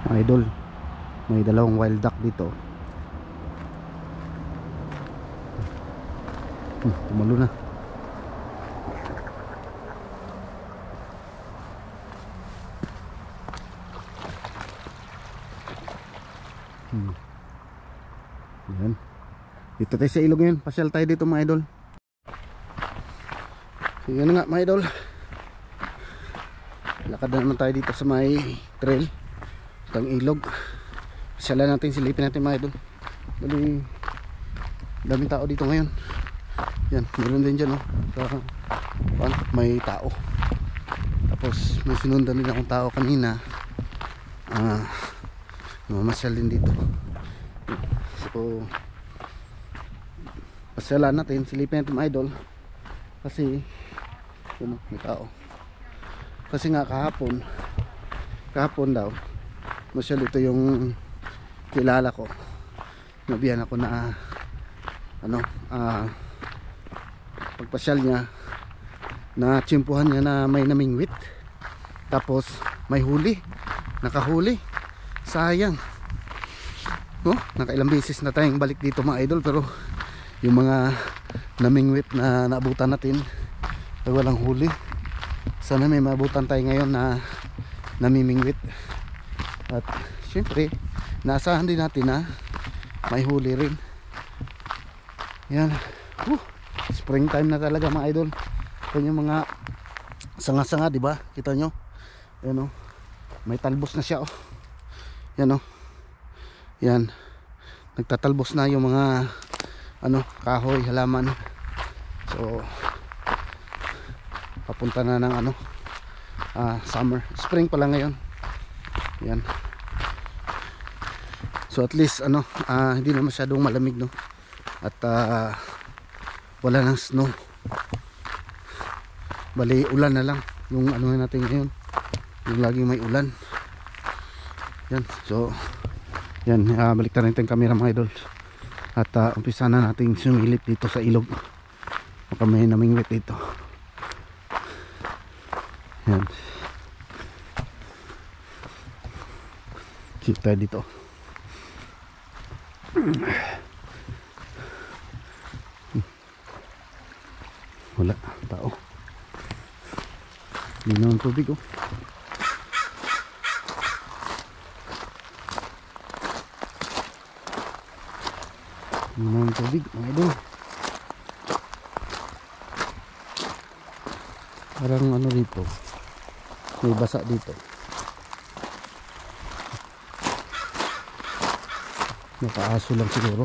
mga idol. May dalawang wild duck dito. Tumalo na. Yan. Dito tayo sa ilog ngayon. Pasyal tayo dito mga idol. So yun nga mga idol. Lakad na naman tayo dito sa may trail. Itong ilog. Pasyalan natin, silipin natin mga idol. Bali, daming tao dito ngayon. Yan, meron din dyan, oh. May tao. Tapos may sinundan din akong tao kanina. Mamasyal din dito. So pasyalan natin, silipin natin mga idol. Kasi yun, may tao. Kasi nga kahapon daw masyal ito yung kilala ko. Nabihan ako na pagpasyal niya, na tsimpuhan niya na may namingwit, tapos may huli, nakahuli. Sayang, no? Nakailang beses na tayong balik dito mga idol, pero yung mga namingwit na naabutan natin ay walang huli. Sana may maabutan tayo ngayon na namimingwit. At syempre naasahan din natin na may huli rin. Yan. Springtime na talaga mga idol. Ito yung mga sanga-sanga, di ba? Kita nyo? Yan, oh. May talbos na siya, oh. Yan, oh. Yan. Nagtatalbos na yung mga kahoy, halaman. So papunta na ng summer. Spring pa lang ngayon. Yan. So at least hindi na masyadong malamig, no? At wala nang snow. Bali ulan na lang yung natin ngayon, yung laging may ulan. Yan. So yan, balik na natin yung camera mga idol. At umpisa na natin sumilip dito sa ilog. Baka may namingwit dito. Yan. Sit tayo dito. Wala tao. Hindi naman tubig, oh. Hindi naman tubig mga idol. Parang dito, may basa dito. Nakaaso lang siguro.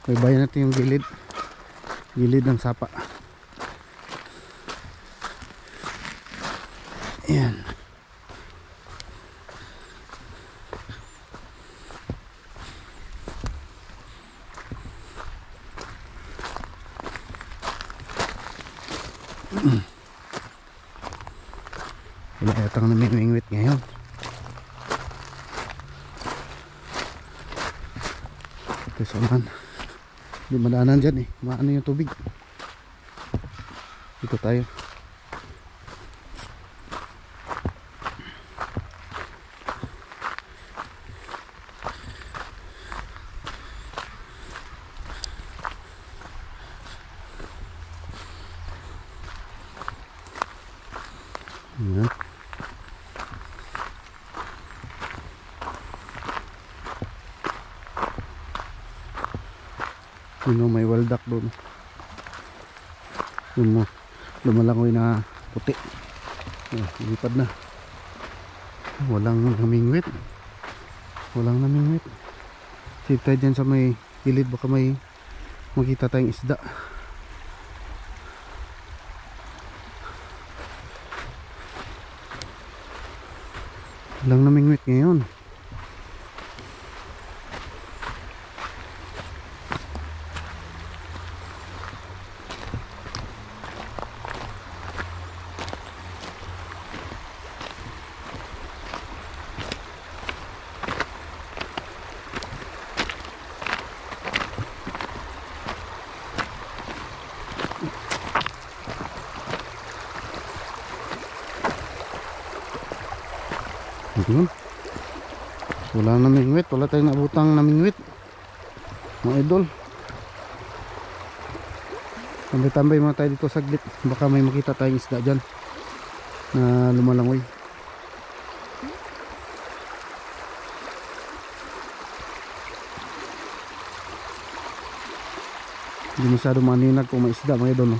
May bayan natin yung gilid ng sapa. Ayan. Wala yatang namimingwit ngayon. Ito saman, hindi madaanan dyan, maano yung tubig. Dito tayo. Ayan. May wild duck doon. Yung lumalangoy na puti. Lipad na. Walang namingwit. Save tayo dyan sa may gilid, baka may makita tayong isda. Walang namingwit ngayon. Yun. Wala naming wit, wala tayong nabutang naming wit mga idol. Tambay-tambay muna tayo dito saglit, baka may makita tayong isda dyan na lumalangoy. Hindi masyado maninag kung may isda mga idol, no?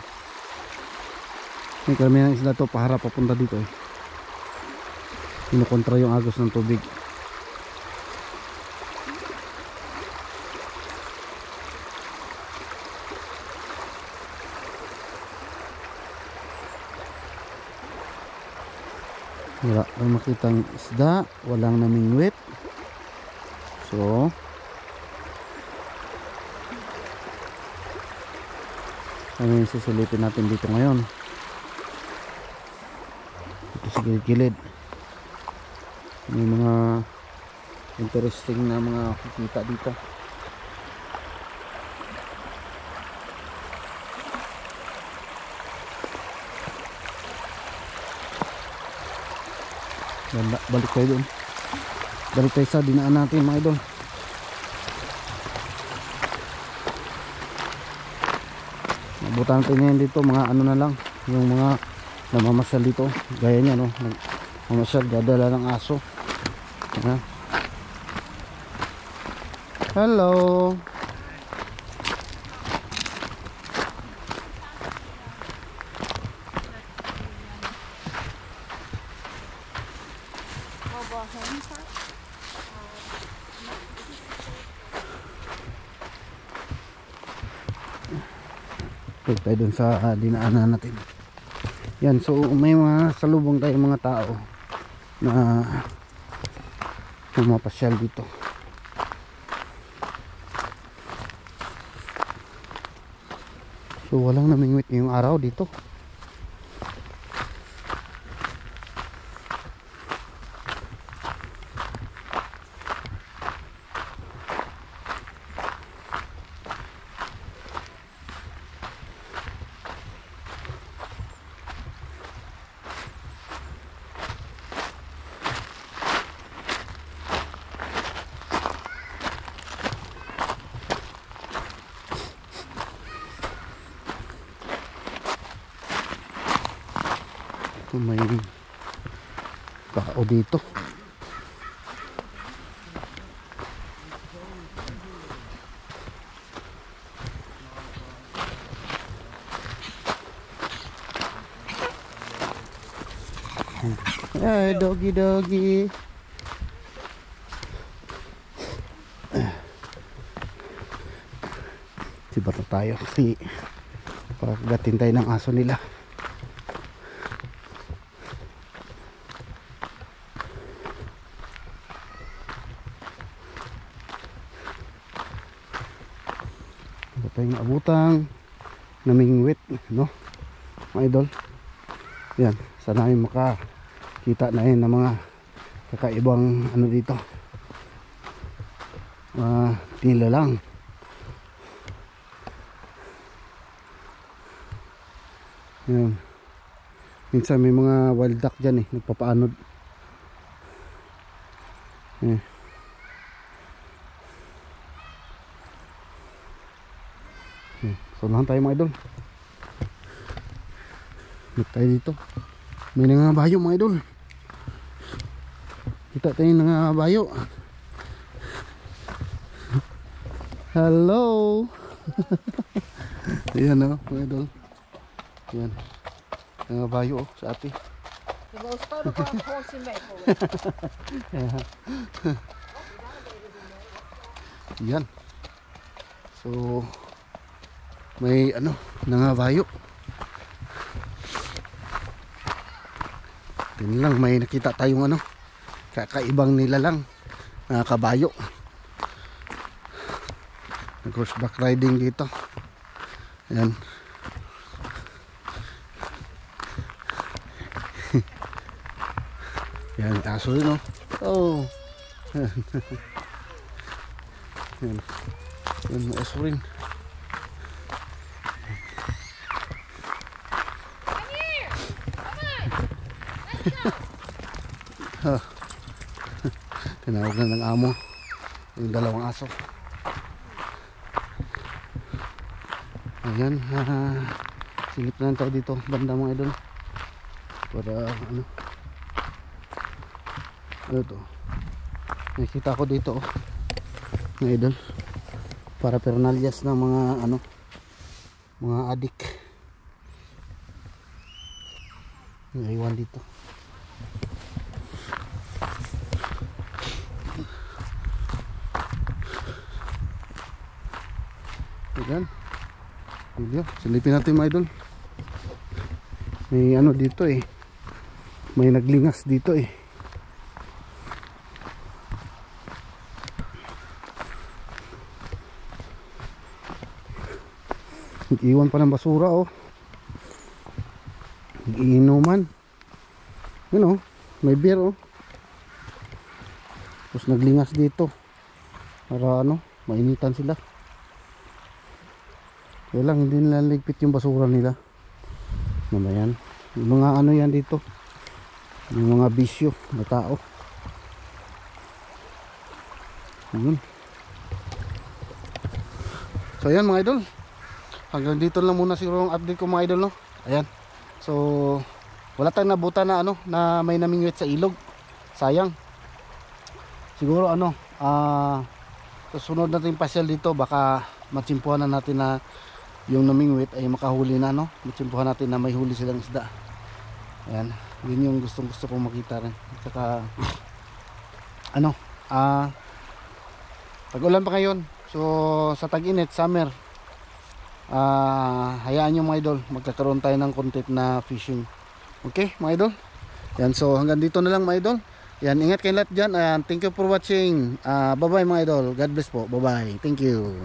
May karamihan ng isda to paharap papunta dito eh. Kinukontra yung agos ng tubig. Wala akong makitang isda, walang namingwit. So ano yung susulipin natin dito ngayon? Ito sa gilid. May mga interesting na mga kikita dito. Balik tayo doon. Balik tayo sa dinaan natin mga idol. Nabutan natin ngayon dito mga ano na lang, yung mga namamasyal dito. Gaya niya, no, namamasyal, dadala ng aso. Ayan. Hello. Balik tayo dun sa dinaanan natin. Yan, so may mga salubong tayong mga tao na pumapasyal dito. So walang namingwit ngayong araw dito. May tao dito. Ay, doggy doggy. Sibata tayo kasi pagdating tayo ng aso nila. Tayong abutang namingwit, no mga idol. Yan, sana ay makakita na yun ng mga kakaibang ano dito, tila lang. Yan, minsan may mga wild duck dyan eh, nagpapaanod. So nahan tayo mga idol. Look tayo dito. May nangabayo mga idol. Kita tayo nangabayo. Hello. Ayan o mga idol. Ayan. Nangabayo sa ati. The most photographed horse in Maple. Ayan. So may ano, nangabayo. Tingnan lang, may nakita tayong ano, kakaibang nilalang na kabayo. Nag-horseback riding dito. Ayan. Yan, aso yun, oh. Yan. Yan, aso rin. Tinawag na ng amo yung dalawang aso. Ayan, silip na lang tayo dito banda mga idol para ano, ito nakikita ko dito mga idol, para pernalyas ng mga ano, mga adik naiwan dito. Ayan, video, silipin natin mga idol. May ano dito eh, may naglingas dito eh. Iwan pa ng basura oh. Iinuman. Yun oh, may beer oh. Tapos naglingas dito para ano, mainitan sila. Kaya lang hindi nila ligpit yung basura nila. Ano ba yan? Yung mga ano yan dito, yung mga bisyo na tao. Yun. So ayan mga idol, hanggang dito lang muna siguro ang update ko mga idol, no? Ayan. So wala tayong nabuta na ano, na may namingwit sa ilog. Sayang. Siguro ano, susunod natin pasyal dito, baka matsimpuhan na natin na yung namingwit ay makahuli na, no? Matsimpuhan natin na may huli silang isda. Ayan. Yun yung gustong gusto kong makita rin. At saka ano, pag-ulan pa ngayon. So sa tag-init, summer, hayaan nyo mga idol, magkakaroon tayo ng content na fishing. Okay mga idol. Yan, so hanggang dito na lang mga idol. Yan, ingat kayo lahat dyan. Thank you for watching. Bye bye mga idol. God bless po. Bye bye. Thank you.